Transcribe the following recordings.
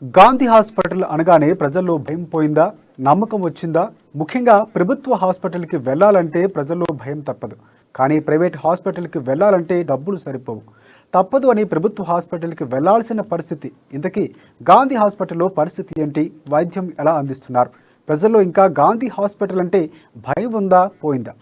Gandhi hospital అనగానే ప్రజల్లో భయం పోయిందా, నమ్మకం వచ్చిందా? ముఖ్యంగా ప్రభుత్వ హాస్పిటల్కి వెళ్ళాలంటే ప్రజల్లో భయం తప్పదు. కానీ ప్రైవేట్ హాస్పిటల్కి వెళ్ళాలంటే డబ్బులు సరిపోవు. తప్పదు అని ప్రభుత్వ హాస్పిటల్కి వెళ్లాల్సిన పరిస్థితి. ఇంతకీ గాంధీ హాస్పిటల్లో పరిస్థితి ఏంటి? వైద్యం ఎలా అందిస్తున్నారు? ప్రజల్లో ఇంకా గాంధీ హాస్పిటల్ అంటే భయం ఉందా, పోయిందా?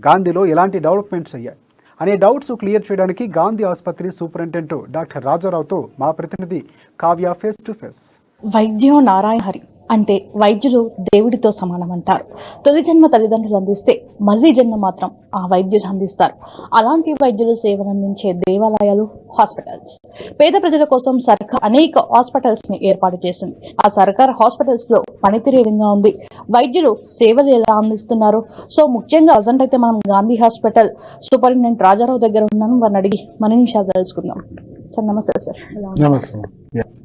గాంధీలో ఎలాంటి డెవలప్మెంట్స్ అయ్యాయి అనే డౌట్స్ క్లియర్ చేయడానికి గాంధీ ఆసుపత్రి సూపరింటెండెంట్ డాక్టర్ రాజారావుతో మా ప్రతినిధి కావ్య ఫేస్ టు ఫేస్. వైద్యం నారాయణ హరి అంటే వైద్యులు దేవుడితో సమానం అంటారు. తొలి జన్మ తల్లిదండ్రులు అందిస్తే మళ్ళీ జన్మ మాత్రం ఆ వైద్యులు అందిస్తారు. అలాంటి వైద్యులు సేవలు అందించే దేవాలయాలు, హాస్పిటల్స్. పేద ప్రజల కోసం సర్కార్ అనేక హాస్పిటల్స్ ని ఏర్పాటు చేసింది. ఆ సర్కార్ హాస్పిటల్స్ లో పనితీరు ఏ విధంగా ఉంది, వైద్యులు సేవలు ఎలా అందిస్తున్నారు? సో ముఖ్యంగా ప్రజెంట్ అయితే మనం గాంధీ హాస్పిటల్ సూపరింటెండెంట్ రాజారావు దగ్గర ఉన్నాను. వారిని అడిగి మన నిమిషాలు తెలుసుకుందాం. సార్ నమస్తే సార్.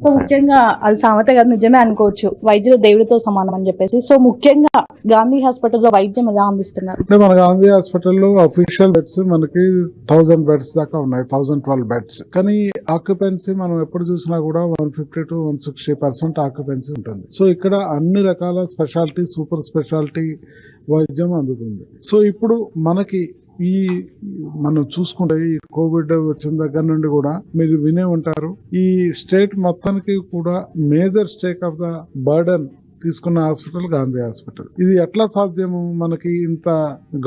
సో ముఖ్యంగా అది సామెత కాదు, నిజమే అనుకోవచ్చు, వైద్యులు దేవుడితో సమానం అని చెప్పేసి. సో ముఖ్యంగా గాంధీ హాస్పిటల్లో వైద్యం ఎలా అందిస్తున్నారు? అంటే మన గాంధీ హాస్పిటల్లో అఫీషియల్ బెడ్స్ మనకి 1000 బెడ్స్ దాకా ఉన్నాయి, 1012 బెడ్స్. కానీ ఆక్యుపెన్సీ మనం ఎప్పుడు చూసినా కూడా 150 to 160% ఆక్యుపెన్సీ ఉంటుంది. సో ఇక్కడ అన్ని రకాల స్పెషాలిటీ, సూపర్ స్పెషాలిటీ వైద్యం అందుతుంది. సో ఇప్పుడు మనకి మనం చూసుకుంటే ఈ కోవిడ్ వచ్చిన దగ్గర నుండి కూడా మీరు వినే ఉంటారు, ఈ స్టేట్ మొత్తానికి కూడా major stake of the burden తీసుకున్న హాస్పిటల్ గాంధీ హాస్పిటల్. ఇది ఎట్లా సాధ్యము? మనకి ఇంత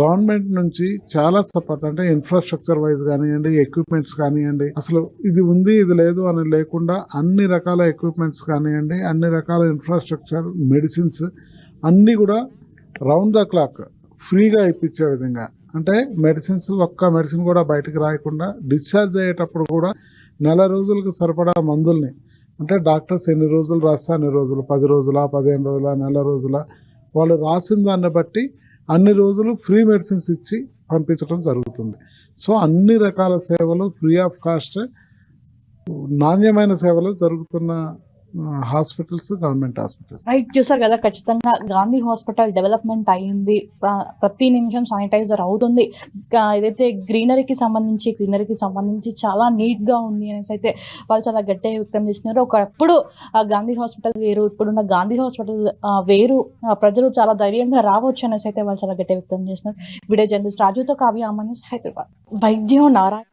గవర్నమెంట్ నుంచి చాలా సపోర్ట్, అంటే ఇన్ఫ్రాస్ట్రక్చర్ వైజ్ కానివ్వండి, ఎక్విప్మెంట్స్ కానివ్వండి, అసలు ఇది ఉంది ఇది లేదు అని లేకుండా అన్ని రకాల ఎక్విప్మెంట్స్ కానివ్వండి, అన్ని రకాల ఇన్ఫ్రాస్ట్రక్చర్, మెడిసిన్స్ అన్ని కూడా రౌండ్ ద క్లాక్ ఫ్రీగా ఇప్పించే విధంగా, అంటే మెడిసిన్స్ ఒక్క మెడిసిన్ కూడా బయటకు రాయకుండా, డిశ్చార్జ్ అయ్యేటప్పుడు కూడా నెల రోజులకు సరిపడా మందుల్ని, అంటే డాక్టర్స్ ఎన్ని రోజులు రాస్తే అన్ని రోజులు, 10 రోజుల, 15 రోజుల, నెల రోజుల, వాళ్ళు రాసిన దాన్ని బట్టి అన్ని రోజులు ఫ్రీ మెడిసిన్స్ ఇచ్చి పంపించడం జరుగుతుంది. సో అన్ని రకాల సేవలు ఫ్రీ ఆఫ్ కాస్ట్, నాణ్యమైన సేవలు జరుగుతున్న హాస్పిటల్స్ గవర్నమెంట్ హాస్పిటల్. రైట్, చూసారు కదా, ఖచ్చితంగా గాంధీ హాస్పిటల్ డెవలప్మెంట్ అయ్యింది. ప్రతి నిమిషం శానిటైజర్ అవుతుంది. ఏదైతే గ్రీనరీకి సంబంధించి చాలా నీట్ గా ఉంది అనేసి అయితే వాళ్ళు చాలా గట్టిగా వ్యక్తం చేస్తున్నారు. ఒకప్పుడు గాంధీ హాస్పిటల్ వేరు, ఇప్పుడున్న గాంధీ హాస్పిటల్ వేరు, ప్రజలు చాలా ధైర్యంగా రావచ్చు అనేసి అయితే వాళ్ళు చాలా గట్టిగా వ్యక్తం చేస్తున్నారు. వీడియో జర్నలిస్ట్ రాజుతో కావ్య, హైదరాబాద్. వైద్యం నారాయణ.